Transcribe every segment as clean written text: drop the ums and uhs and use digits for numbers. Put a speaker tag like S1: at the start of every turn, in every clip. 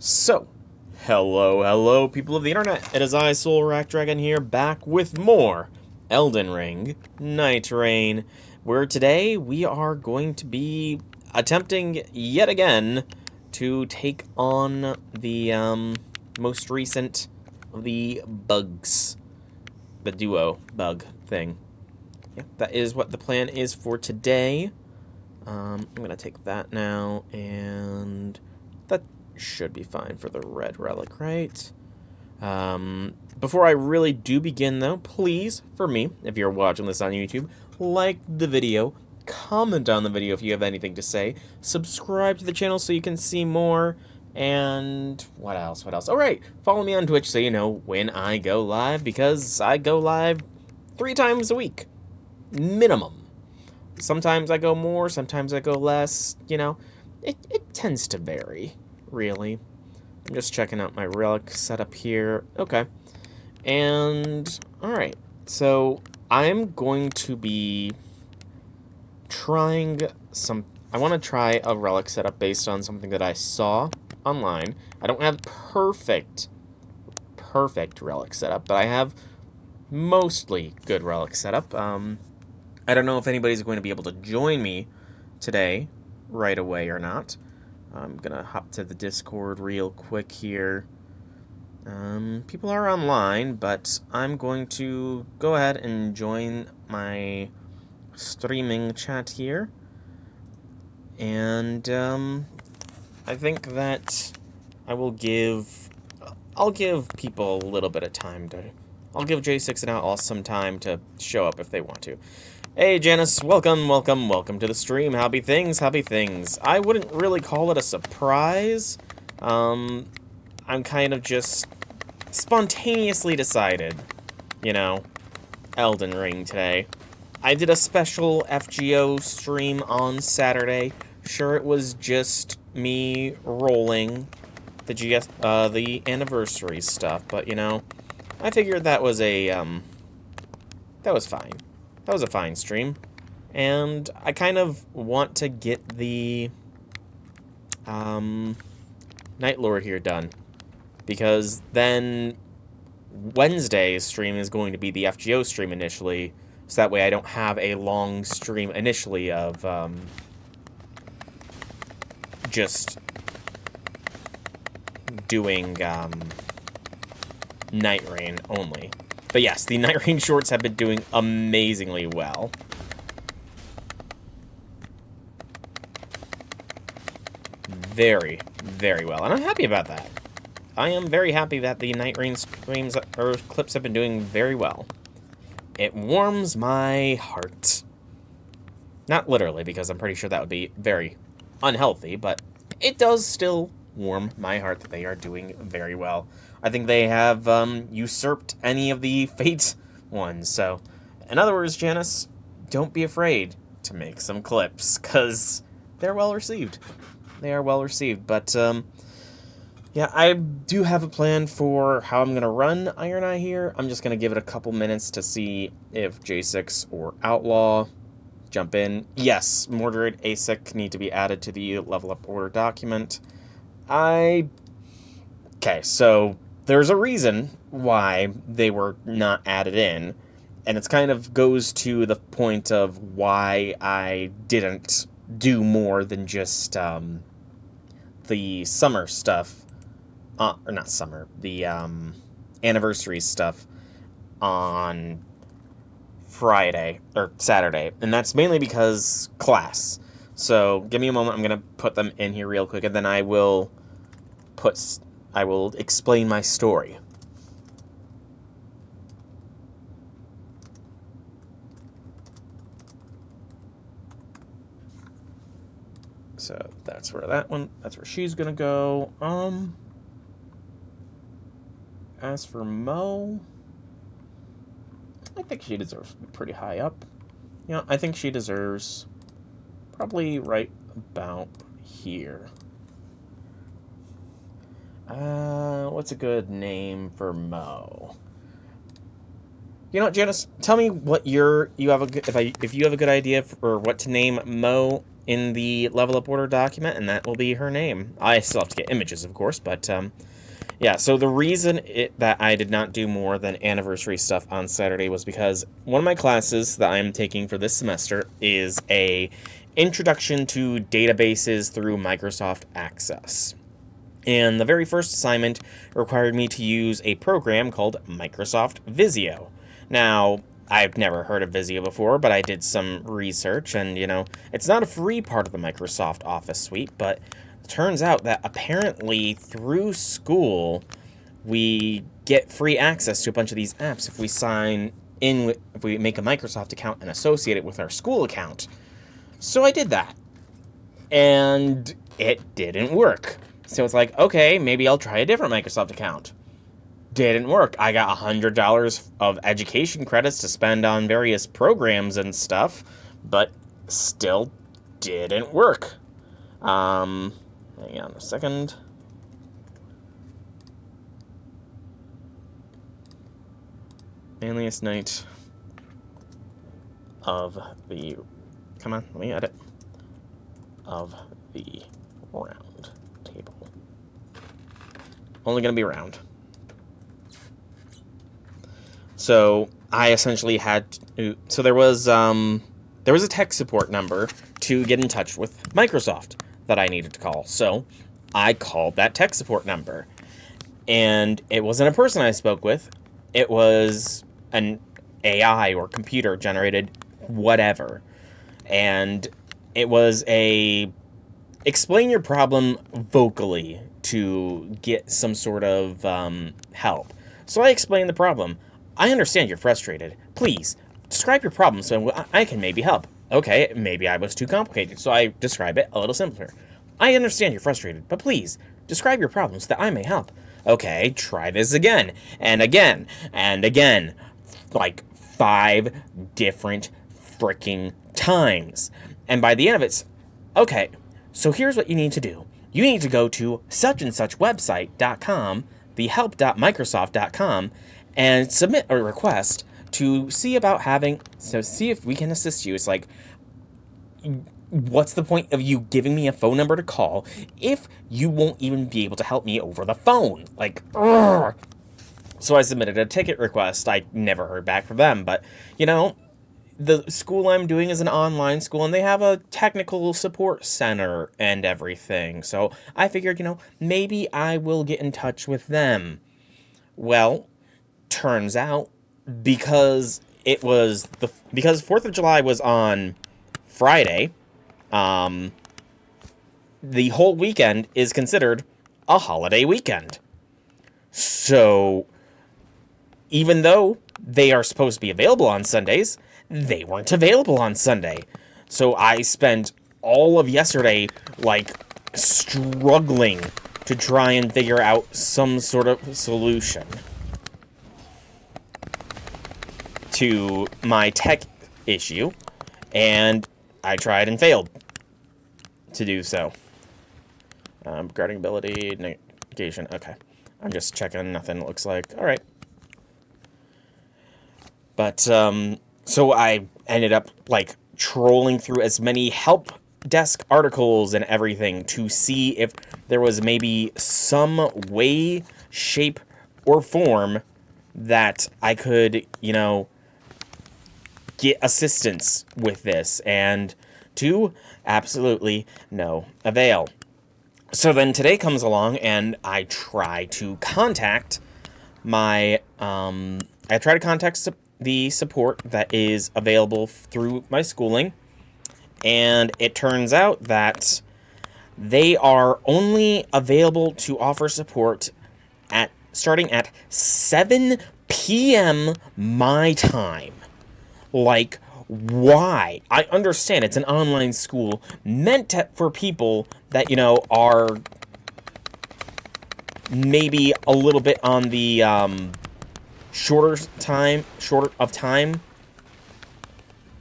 S1: So, hello, people of the internet. It is I, Dragon here, back with more Elden Ring, Nightreign, where today we are going to be attempting yet again to take on the most recent of the bugs, the duo bug thing. Yeah, that is what the plan is for today. I'm gonna take that now, and that should be fine for the red relic, right? Before I really do begin, though, please, for me, if you're watching this on YouTube, like the video, comment on the video if you have anything to say, subscribe to the channel so you can see more, and what else? Oh, right, follow me on Twitch so you know when I go live, because I go live 3 times a week, minimum. Sometimes I go more, sometimes I go less, you know. It tends to vary, really. I'm just checking out my relic setup here. Okay. And, alright. So, I'm going to be trying some... I want to try a relic setup based on something that I saw online. I don't have perfect relic setup, but I have mostly good relic setup. I don't know if anybody's going to be able to join me today right away or not. I'm going to hop to the Discord real quick here. People are online, but I'm going to go ahead and join my streaming chat here. And I think that I'll give people a little bit of time to... I'll give J6 and Outlaw some time to show up if they want to. Hey, Janice, welcome to the stream. Happy things. I wouldn't really call it a surprise. I'm kind of just spontaneously decided, you know, Elden Ring today. I did a special FGO stream on Saturday. Sure, it was just me rolling the anniversary stuff, but, you know, I figured that was that was fine. That was a fine stream, and I kind of want to get the Night Lord here done, because then Wednesday's stream is going to be the FGO stream initially, so that way I don't have a long stream initially of just doing Nightreign only. But yes, the Nightreign shorts have been doing amazingly well. Very, very well. And I'm happy about that. I am very happy that the Nightreign streams or clips have been doing very well. It warms my heart. Not literally, because I'm pretty sure that would be very unhealthy, but it does still warm my heart that they are doing very well. I think they have usurped any of the Fate ones. So, in other words, Janice, don't be afraid to make some clips, because they're well received. They are well received. But, yeah, I do have a plan for how I'm going to run Iron Eye here. I'm just going to give it a couple minutes to see if J6 or Outlaw jump in. Yes, Mordred ASIC need to be added to the level up order document. Okay, so there's a reason why they were not added in, and it's kind of goes to the point of why I didn't do more than just the summer stuff, or not summer, the anniversary stuff on Friday, or Saturday, and that's mainly because class. So give me a moment, I'm going to put them in here real quick, and then I will explain my story. So that's where that's where she's gonna go. As for Mo, I think she deserves to be pretty high up. You know, I think she deserves probably right about here. What's a good name for Mo? You know what, Janice? Tell me what if you have a good idea for what to name Mo, in the level up order document, and that will be her name. I still have to get images, of course, but yeah, so the reason that I did not do more than anniversary stuff on Saturday was because one of my classes that I'm taking for this semester is a Introduction to Databases through Microsoft Access. And the very first assignment required me to use a program called Microsoft Visio. Now, I've never heard of Visio before, but I did some research, and, it's not a free part of the Microsoft Office suite, but it turns out that apparently through school, we get free access to a bunch of these apps if we sign in, if we make a Microsoft account and associate it with our school account. So I did that, and it didn't work. So it's like, okay, maybe I'll try a different Microsoft account. Didn't work. I got $100 of education credits to spend on various programs and stuff, but still didn't work. Hang on a second. Manliest night of the... Come on, let me edit. Of the round table. Only gonna be round. So I essentially had to, so there was a tech support number to get in touch with Microsoft that I needed to call. So I called that tech support number, and it wasn't a person I spoke with. It was an AI or computer generated whatever. And it was a explain your problem vocally to get some sort of help. So I explained the problem. I understand you're frustrated. Please, describe your problem so I can maybe help. Okay, maybe I was too complicated, so I describe it a little simpler. I understand you're frustrated, but please, describe your problem so that I may help. Okay, try this again, and again, and again. Like 5 different freaking times. And by the end of it, okay, so here's what you need to do. You need to go to such and such website.com, the help.microsoft.com, and submit a request to see about see if we can assist you. It's like, what's the point of you giving me a phone number to call if you won't even be able to help me over the phone? Like, ugh. So I submitted a ticket request. I never heard back from them, but, the school I'm doing is an online school, and they have a technical support center and everything. So I figured, maybe I will get in touch with them. Well, turns out, because 4th of July was on Friday, the whole weekend is considered a holiday weekend. So even though they are supposed to be available on Sundays, they weren't available on Sunday. So I spent all of yesterday, struggling to try and figure out some sort of solution to my tech issue, and I tried and failed to do so. Regarding ability, negation, okay. I'm just checking, nothing looks like, alright. But, so I ended up, trolling through as many help desk articles and everything to see if there was maybe some way, shape, or form that I could, get assistance with this, and to absolutely no avail. So then today comes along, and I try to contact the support that is available through my schooling, and it turns out that they are only available to offer support starting at 7 p.m. my time. Like, why? I understand it's an online school meant for people that, are maybe a little bit on the shorter of time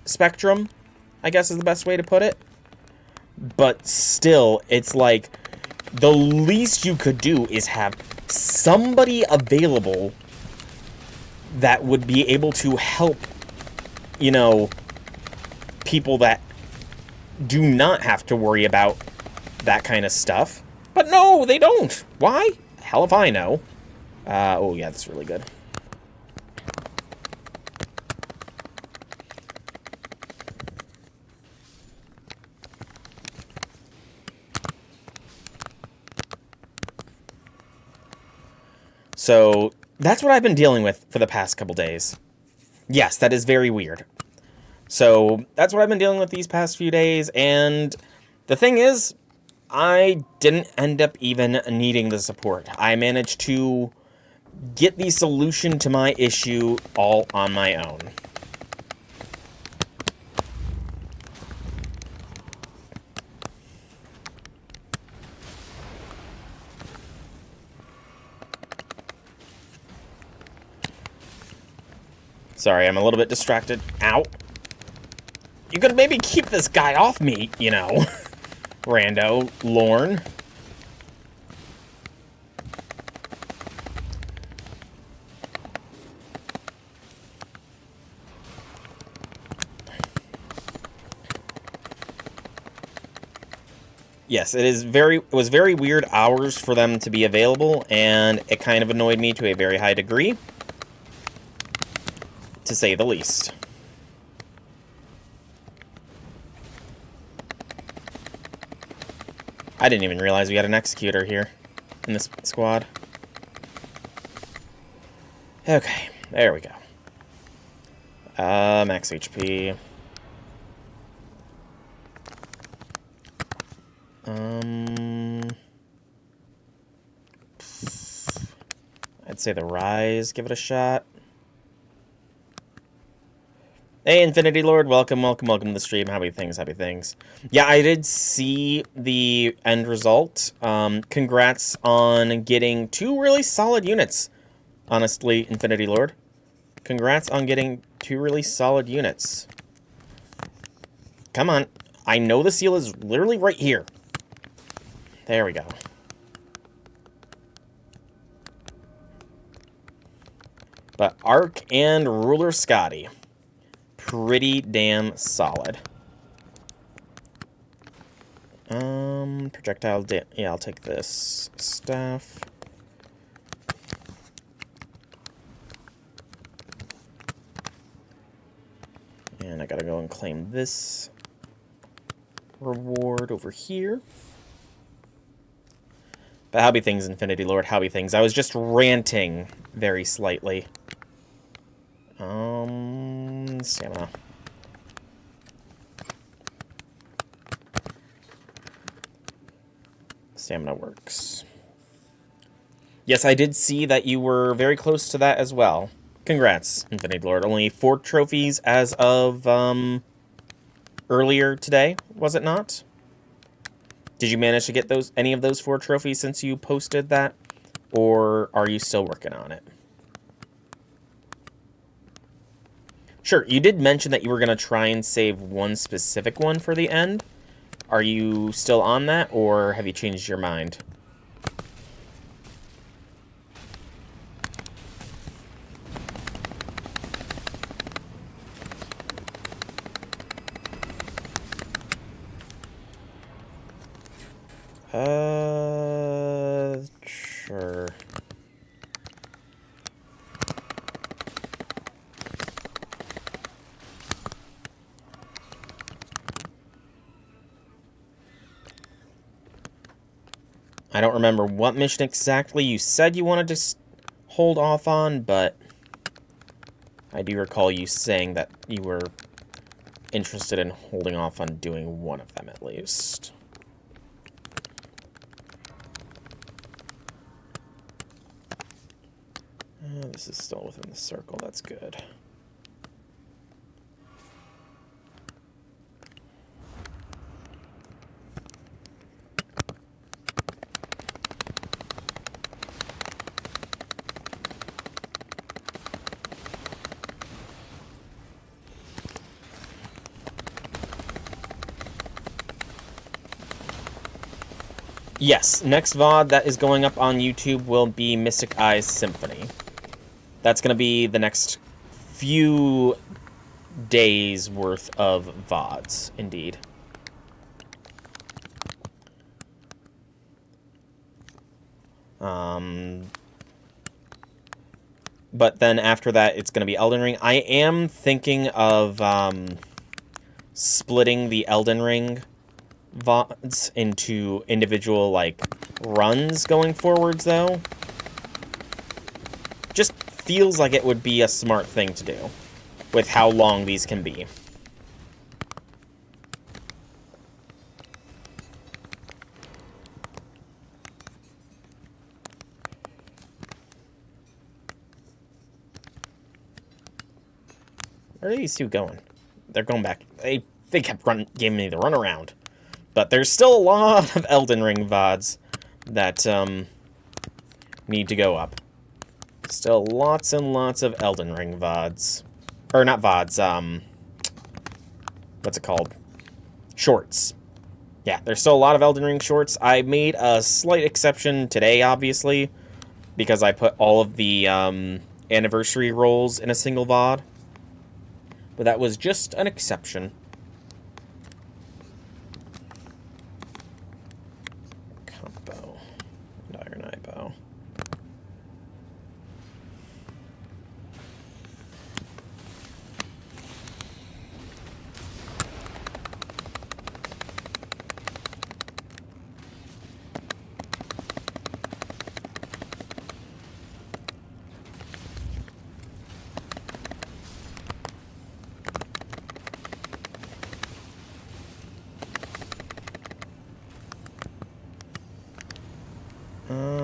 S1: spectrum, I guess is the best way to put it. But still, it's like, the least you could do is have somebody available that would be able to help, people that do not have to worry about that kind of stuff. But no, they don't. Why? Hell if I know. Oh yeah, that's really good. So, that's what I've been dealing with for the past couple days. Yes, that is very weird. So, that's what I've been dealing with these past few days, and the thing is, I didn't end up even needing the support. I managed to get the solution to my issue all on my own. Sorry, I'm a little bit distracted. Ow. You could maybe keep this guy off me, you know. Rando. Lorne. Yes, it was very weird hours for them to be available, and it kind of annoyed me to a very high degree, to say the least. I didn't even realize we had an executor here in this squad. Okay, there we go. Max HP. I'd say the Rise, give it a shot. Hey, Infinity Lord, welcome to the stream. Happy things. Yeah, I did see the end result. Congrats on getting 2 really solid units. Honestly, Infinity Lord. Congrats on getting 2 really solid units. Come on. I know the seal is literally right here. There we go. But Arc and Ruler Scotty. Pretty damn solid. Projectile yeah, I'll take this staff. And I gotta go and claim this reward over here. But howby things, Infinity Lord, howby things. I was just ranting very slightly. Stamina. Stamina works. Yes, I did see that you were very close to that as well. Congrats, Infinity Lord. Only 4 trophies as of, earlier today, was it not? Did you manage to get any of those 4 trophies since you posted that? Or are you still working on it? Sure, you did mention that you were going to try and save one specific one for the end. Are you still on that, or have you changed your mind? Sure. I don't remember what mission exactly you said you wanted to hold off on, but I do recall you saying that you were interested in holding off on doing one of them at least. This is still within the circle, that's good. Yes, next VOD that is going up on YouTube will be Mystic Eyes Symphony. That's going to be the next few days worth of VODs, indeed. But then after that, it's going to be Elden Ring. I am thinking of splitting the Elden Ring VODs into individual, like, runs going forwards, though. Just feels like it would be a smart thing to do with how long these can be. Where are these two going? They're going back. They kept giving me the runaround. But there's still a lot of Elden Ring VODs that need to go up. Still lots and lots of Elden Ring VODs. Or not VODs, what's it called? Shorts. Yeah, there's still a lot of Elden Ring shorts. I made a slight exception today, obviously, because I put all of the anniversary rolls in a single VOD. But that was just an exception. Combo. And Iron Eye Bow.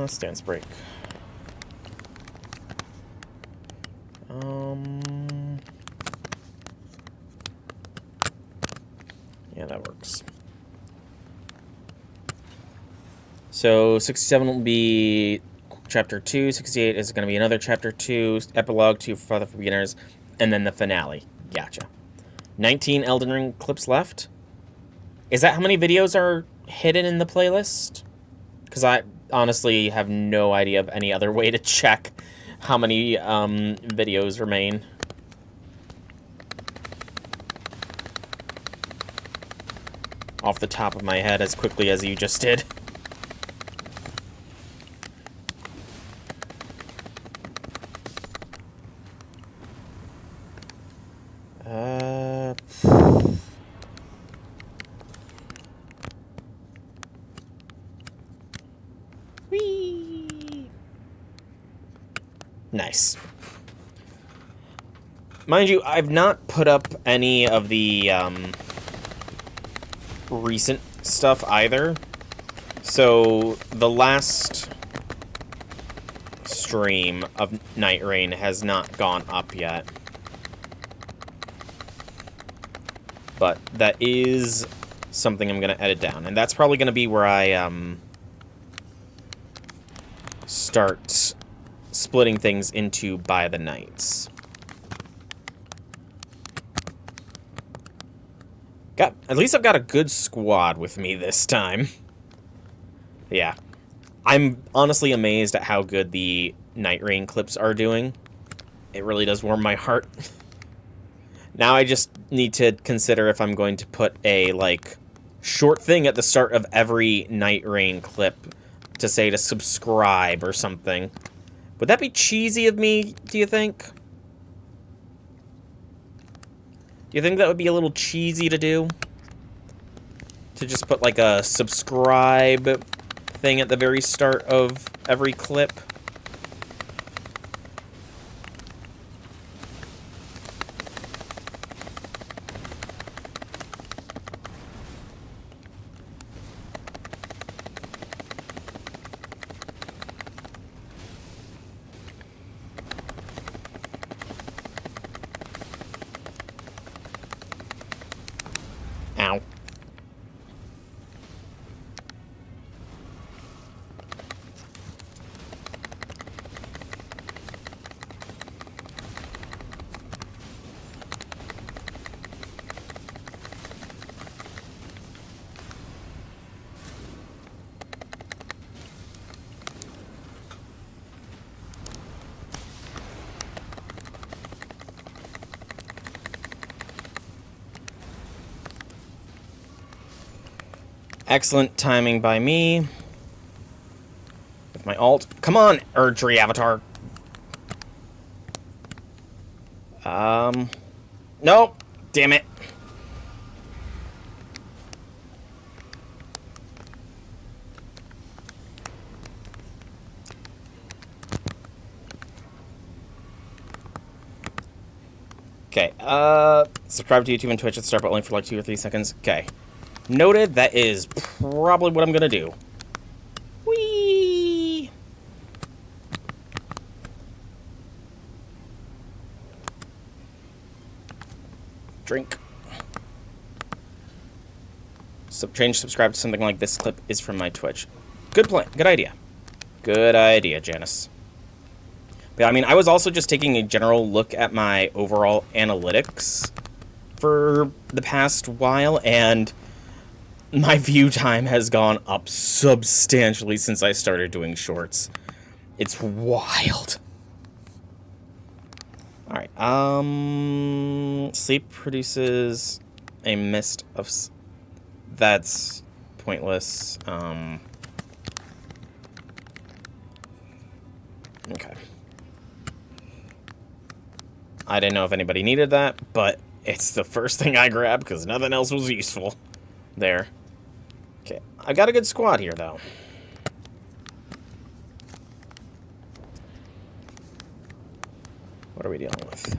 S1: Stance break. Yeah, that works. So 67 will be chapter 2, 68 is going to be another chapter 2, epilogue 2 for beginners, and then the finale. Gotcha. 19 Elden Ring clips left. Is that how many videos are hidden in the playlist? Because I honestly have no idea of any other way to check how many videos remain. Off the top of my head as quickly as you just did. Whee! Nice. Mind you, I've not put up any of the recent stuff either. So the last stream of Nightreign has not gone up yet. But that is something I'm going to edit down. And that's probably going to be where I start splitting things into by the nights. At least I've got a good squad with me this time. Yeah. I'm honestly amazed at how good the Nightreign clips are doing. It really does warm my heart. Now I just need to consider if I'm going to put a, like, short thing at the start of every Nightreign clip to say to subscribe or something. Would that be cheesy of me, do you think? Do you think that would be a little cheesy to do? To just put, like, a subscribe thing at the very start of every clip? Ow. Excellent timing by me. My alt. Come on, Erdtree Avatar. Nope. Damn it. Okay, subscribe to YouTube and Twitch at the start, but only for like 2 or 3 seconds. Okay. Noted, that is probably what I'm gonna do. Whee! Drink. Change subscribe to something like this clip is from my Twitch. Good plan. Good idea. Good idea, Janice. But I mean, I was also just taking a general look at my overall analytics for the past while, and my view time has gone up substantially since I started doing shorts. It's wild. Alright, sleep produces a mist of... That's pointless. Okay. I didn't know if anybody needed that, but it's the first thing I grabbed because nothing else was useful. There. Okay, I got a good squad here, though. What are we dealing with?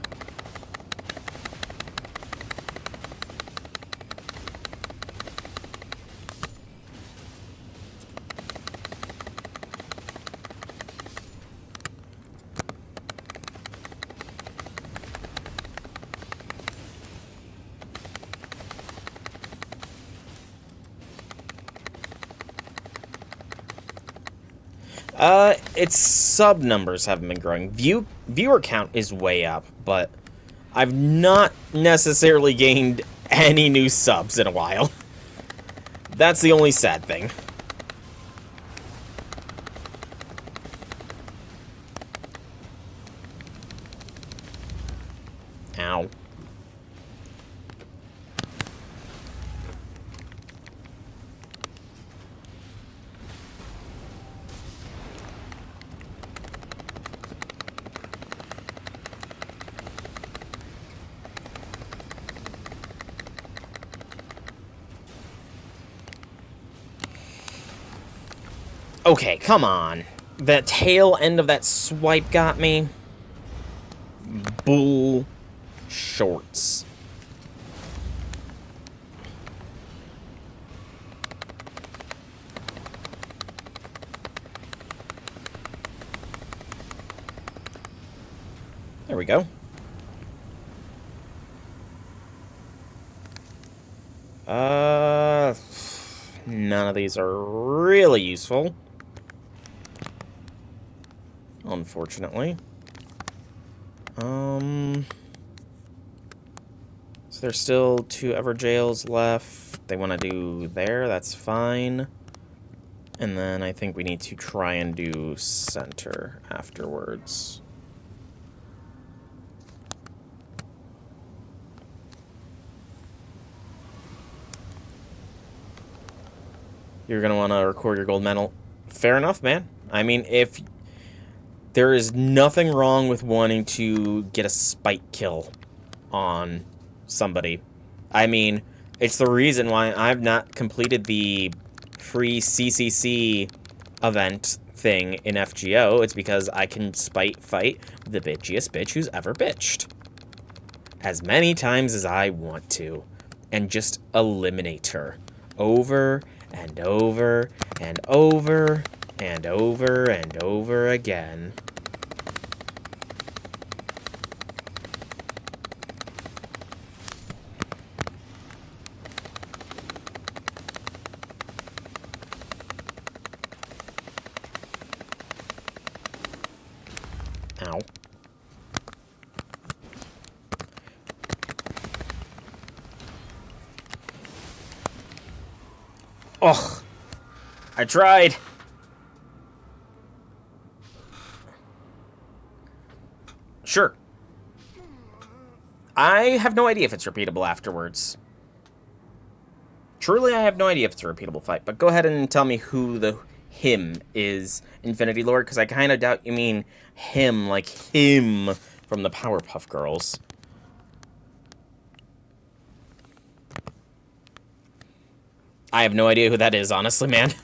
S1: Its sub numbers haven't been growing. Viewer count is way up, but I've not necessarily gained any new subs in a while. That's the only sad thing. Ow. Okay, come on. The tail end of that swipe got me. Bull shorts. There we go. None of these are really useful. Unfortunately. So there's still 2 Everjails left. They want to do there, that's fine. And then I think we need to try and do center afterwards. You're going to want to record your gold medal. Fair enough, man. I mean, if... There is nothing wrong with wanting to get a spike kill on somebody. I mean, it's the reason why I've not completed the free CCC event thing in FGO. It's because I can fight the bitchiest bitch who's ever bitched. As many times as I want to. And just eliminate her. Over and over and over and over and over again. Ow. Ugh. I tried. Sure. I have no idea if it's repeatable afterwards. Truly, I have no idea if it's a repeatable fight, but go ahead and tell me who the him is Infinity Lord, because I kind of doubt you mean him, like him from the Powerpuff Girls. I have no idea who that is, honestly, man.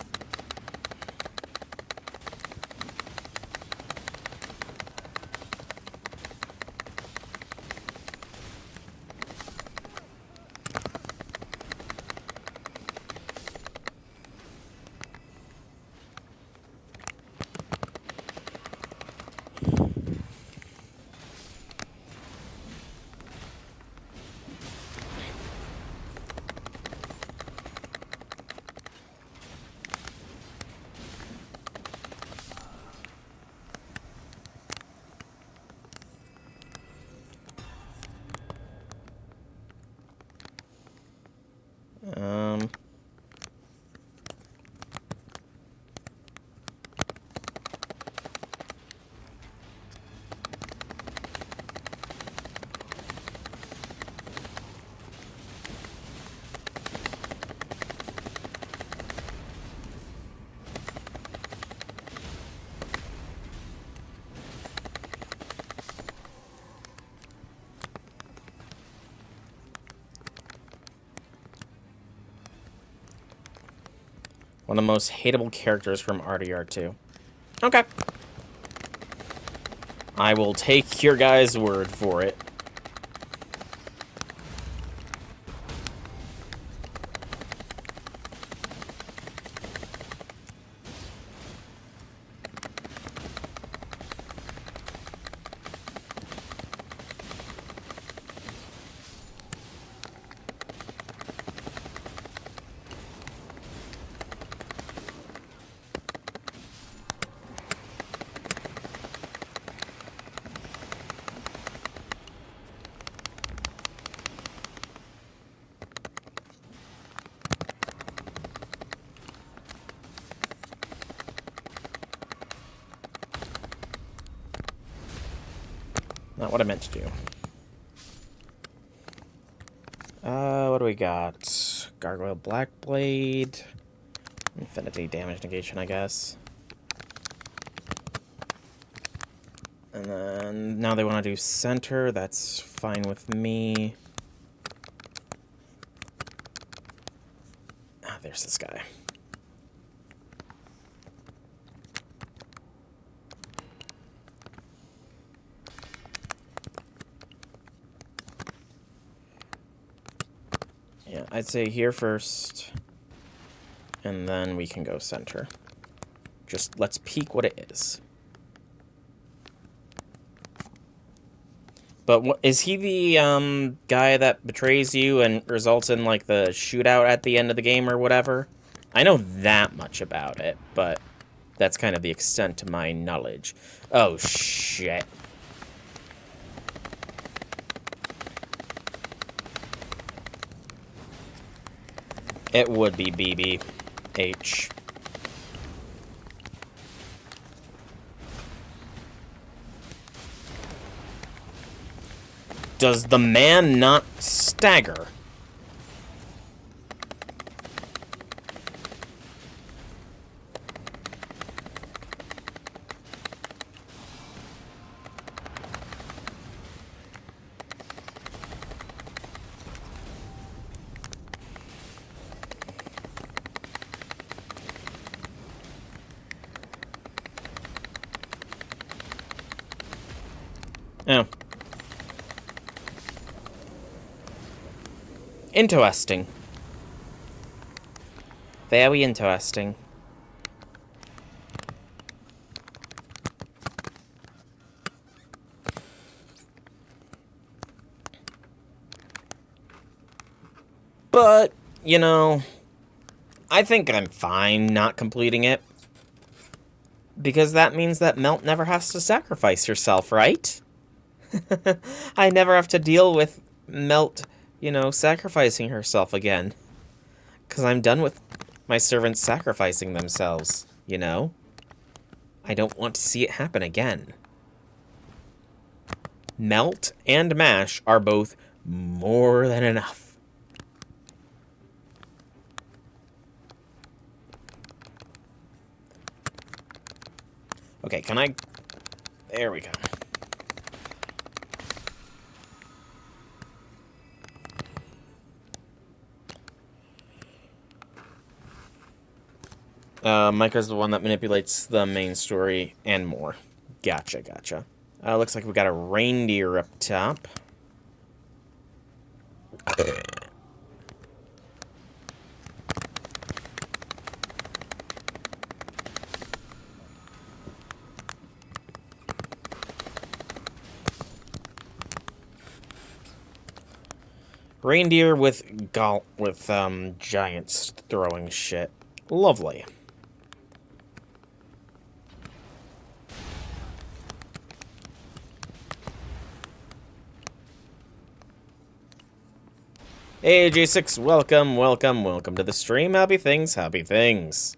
S1: One of the most hateable characters from RDR2. Okay. I will take your guys' word for it. Not what I meant to do. What do we got? Gargoyle Blackblade. Infinity damage negation, I guess. And then now they want to do center. That's fine with me. Ah, there's this guy. Yeah, I'd say here first, and then we can go center. Just let's peek what it is. But is he the guy that betrays you and results in like the shootout at the end of the game or whatever? I know that much about it, but that's kind of the extent to my knowledge. Oh shit. It would be BBH. Does the man not stagger? Oh. Interesting. Very interesting. But, you know, I think I'm fine not completing it. Because that means that Melt never has to sacrifice herself, right? I never have to deal with Melt, you know, sacrificing herself again. Because I'm done with my servants sacrificing themselves, you know? I don't want to see it happen again. Melt and Mash are both more than enough. Okay, can I... There we go. Micah's the one that manipulates the main story and more. Gotcha, gotcha. Looks like we got a reindeer up top. Reindeer with giants throwing shit. Lovely. Hey, J6, welcome, welcome, welcome to the stream. Happy things, happy things.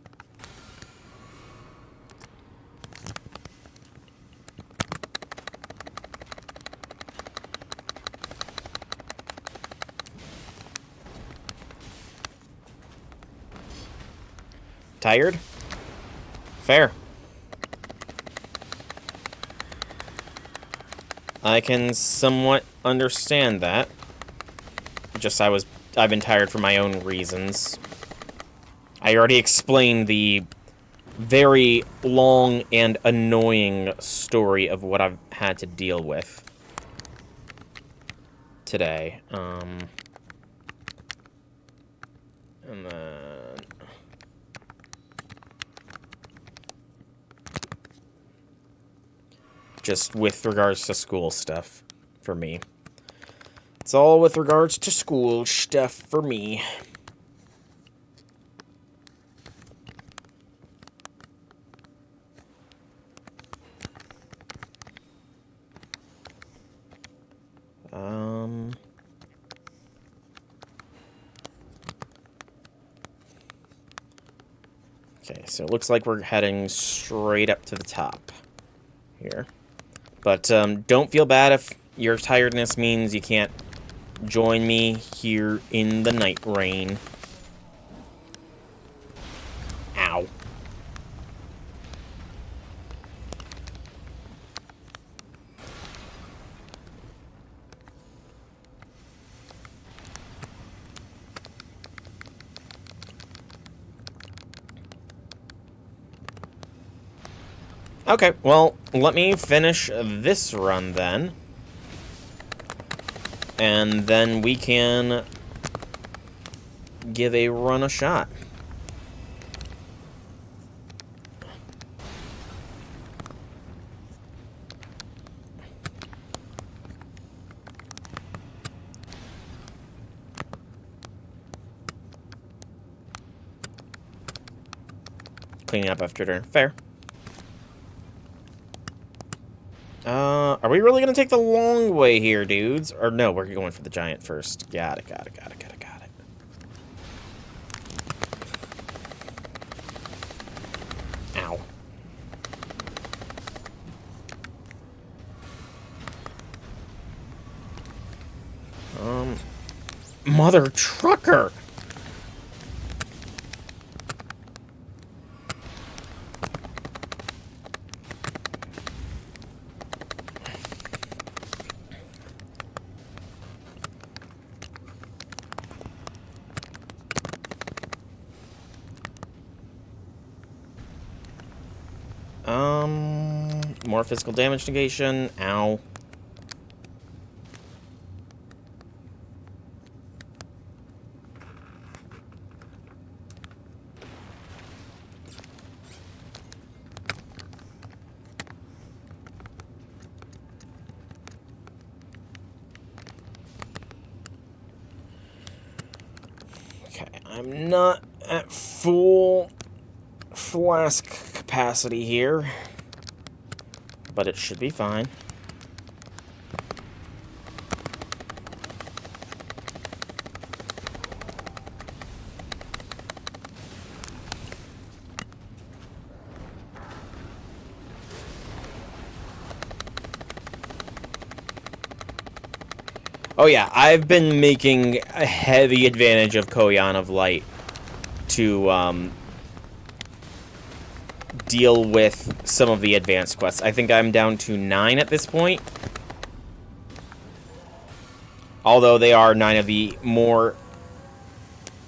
S1: Tired? Fair. I can somewhat understand that. Just I've been tired for my own reasons. I already explained the very long and annoying story of what I've had to deal with today. And then... just with regards to school stuff for me. It's all with regards to school stuff for me. Okay, so it looks like we're heading straight up to the top here. But don't feel bad if your tiredness means you can't join me here in the Nightreign. Ow. Okay, well, let me finish this run then. And then we can give a run a shot. Cleaning up after dinner. Fair. Are we really gonna take the long way here, dudes? Or no, we're going for the giant first. Got it. Ow. Mother trucker! More physical damage negation. Ow. Okay, I'm not at full flask capacity here, but it should be fine. Oh yeah, I've been making a heavy advantage of Koyan of Light to deal with some of the advanced quests. I think I'm down to 9 at this point. Although they are 9 of the more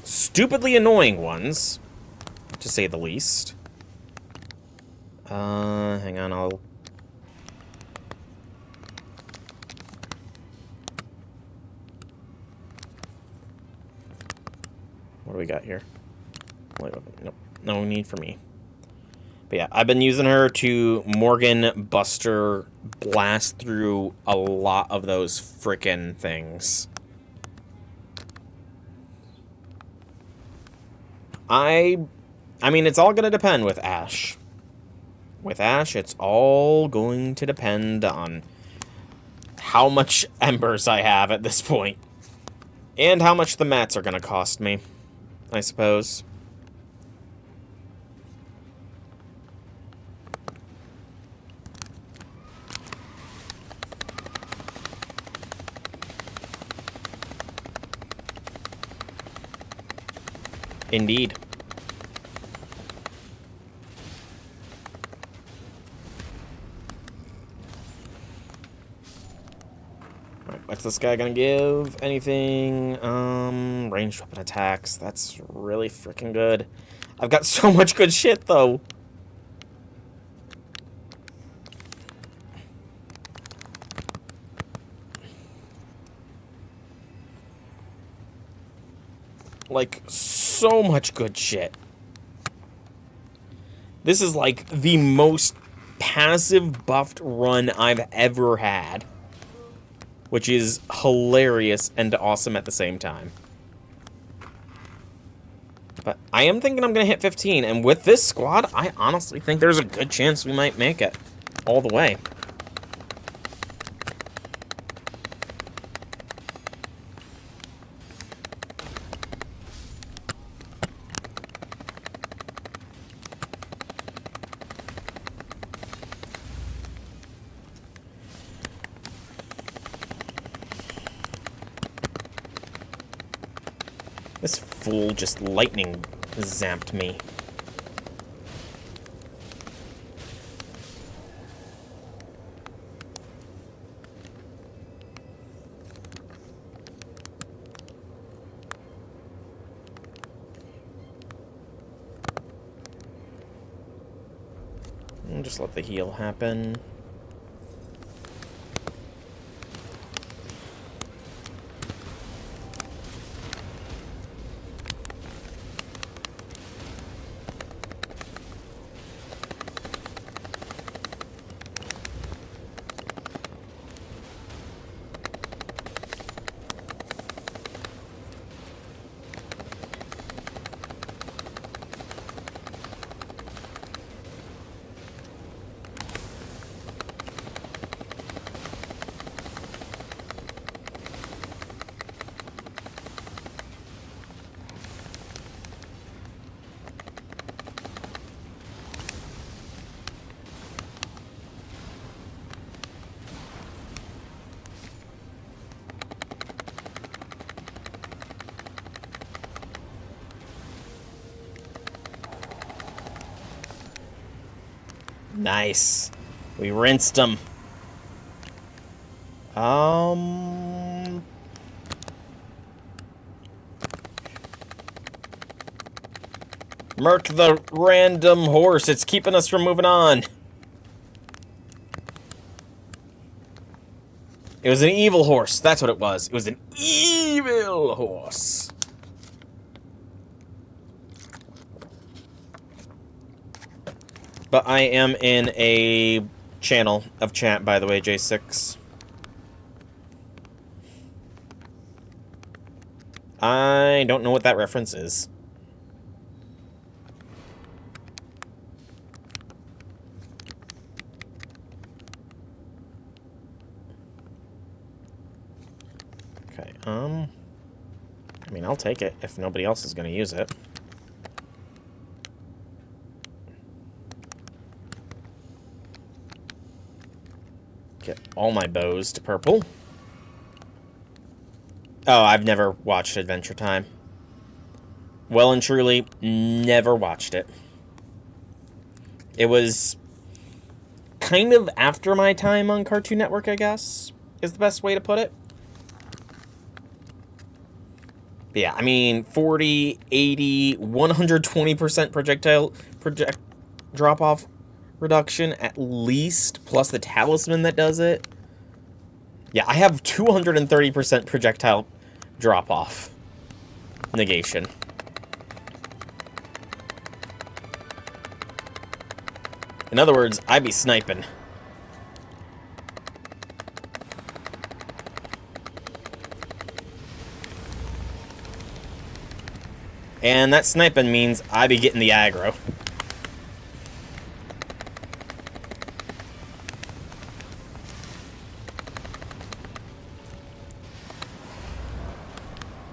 S1: stupidly annoying ones, to say the least. Hang on, I'll... What do we got here? Wait, nope, no need for me. But yeah, I've been using her to Morgan Buster blast through a lot of those frickin' things. I mean, it's all gonna depend with Ash. With Ash, it's all going to depend on how much embers I have at this point. And how much the mats are gonna cost me, I suppose. Indeed. Alright, what's this guy gonna give? Anything? Ranged weapon attacks. That's really freaking good. I've got so much good shit, though. Like, so much good shit. This is like the most passive buffed run I've ever had, which is hilarious and awesome at the same time. But I am thinking I'm gonna hit 15, and with this squad, I honestly think there's a good chance we might make it all the way. This fool just lightning zapped me. And just let the heal happen. Nice. We rinsed them. Murk the random horse. It's keeping us from moving on. It was an evil horse. That's what it was. It was an evil horse. But I am in a channel of chat, by the way, J6. I don't know what that reference is. Okay, I mean, I'll take it if nobody else is going to use it. Get all my bows to purple. Oh, I've never watched Adventure Time. Well and truly, never watched it. It was kind of after my time on Cartoon Network, I guess, is the best way to put it. But yeah, I mean, 40, 80, 120% project drop-off reduction at least, plus the talisman that does it. Yeah, I have 230% projectile drop-off negation. In other words, I be sniping. And that sniping means I be getting the aggro.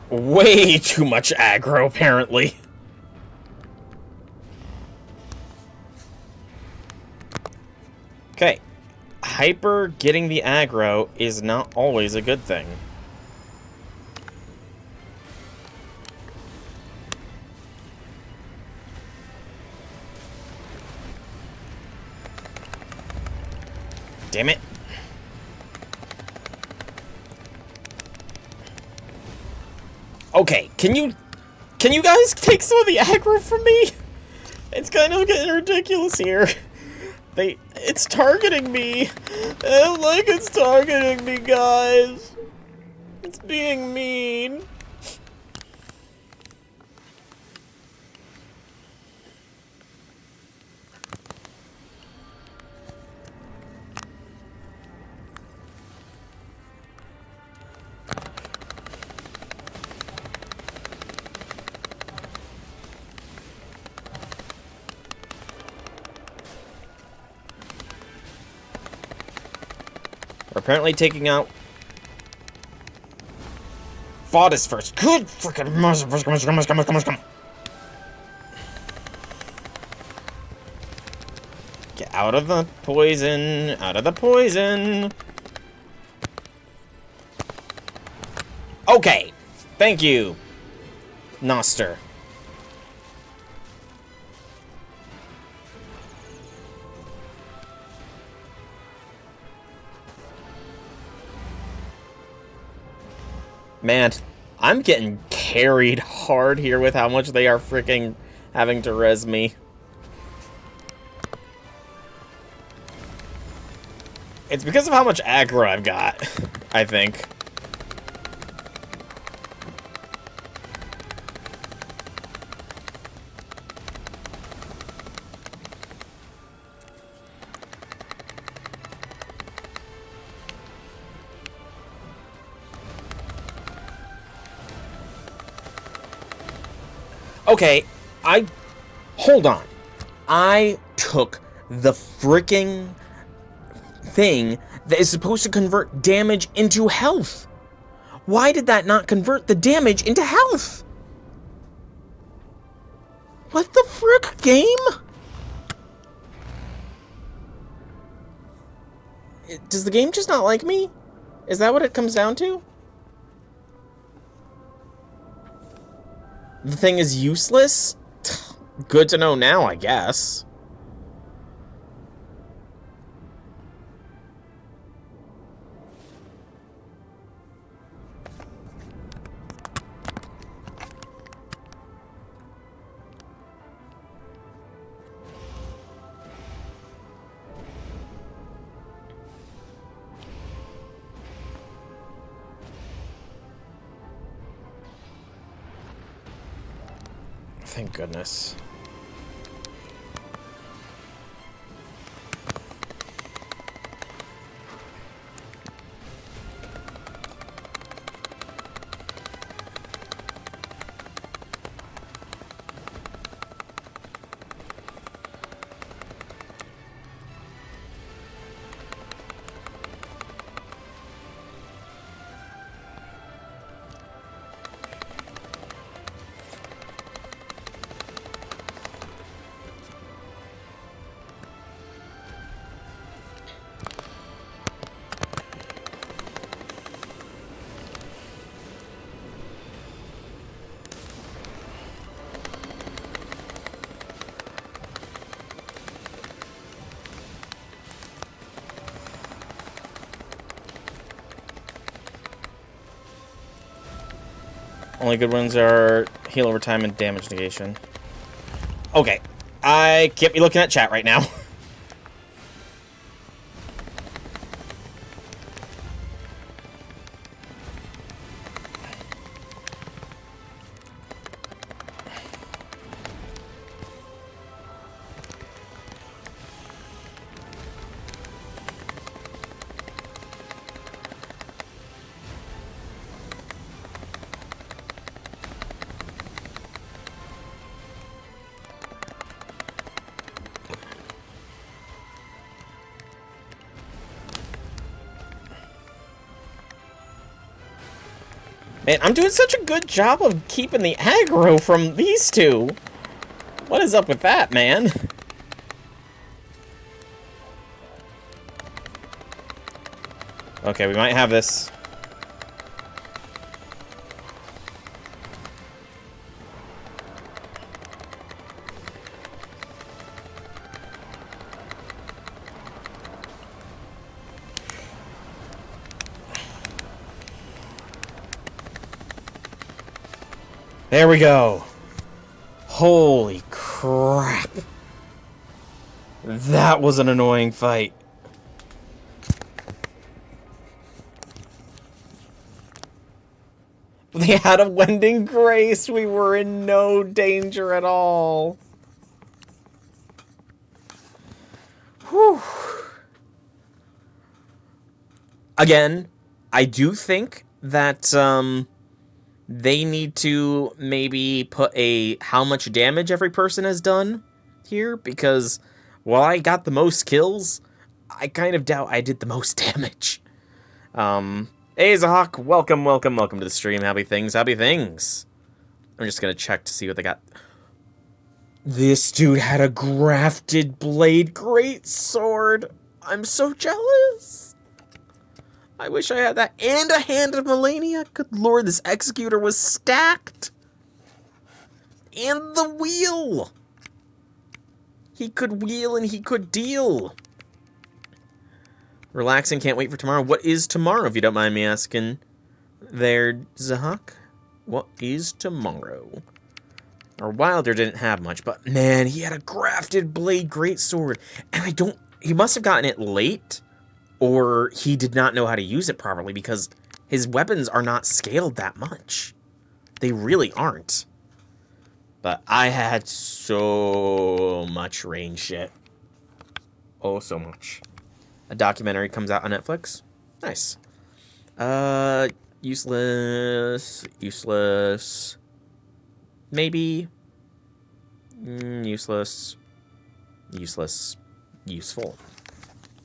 S1: Way too much aggro, apparently. Okay. Hyper getting the aggro is not always a good thing. Damn it. Okay, can you guys take some of the aggro from me? It's kind of getting ridiculous here. It's targeting me. I don't like it's targeting me, guys. It's being mean. We're apparently taking out VOD first. Good freaking come. Get out of the poison. Out of the poison. Okay. Thank you, Noster. Man, I'm getting carried hard here with how much they are freaking having to res me. It's because of how much aggro I've got, I think. Okay, hold on. I took the freaking thing that is supposed to convert damage into health. Why did that not convert the damage into health? What the frick, game? Does the game just not like me? Is that what it comes down to? The thing is useless? Good to know now, I guess. Thank goodness. Only good ones are heal over time and damage negation. Okay. I can't be looking at chat right now. Man, I'm doing such a good job of keeping the aggro from these two. What is up with that, man? Okay, we might have this. There we go. Holy crap. That was an annoying fight. They had a Wending Grace. We were in no danger at all. Whew. Again, I do think that, they need to maybe put a how much damage every person has done here, because while I got the most kills, I kind of doubt I did the most damage. Hey Zahawk, welcome to the stream. Happy things. I'm just gonna check to see what they got. This dude had a grafted blade greatsword. I'm so jealous. I wish I had that. And a Hand of Melania. Good lord, this Executor was stacked. And the wheel. He could wheel and he could deal. Relaxing, can't wait for tomorrow. What is tomorrow, if you don't mind me asking? There, Zahak. What is tomorrow? Our Wilder didn't have much, but man, he had a grafted blade greatsword. And he must have gotten it late. Or he did not know how to use it properly, because his weapons are not scaled that much. They really aren't. But I had so much range shit. Oh, so much. A documentary comes out on Netflix. Nice. Useless. Maybe. Useless. Useful.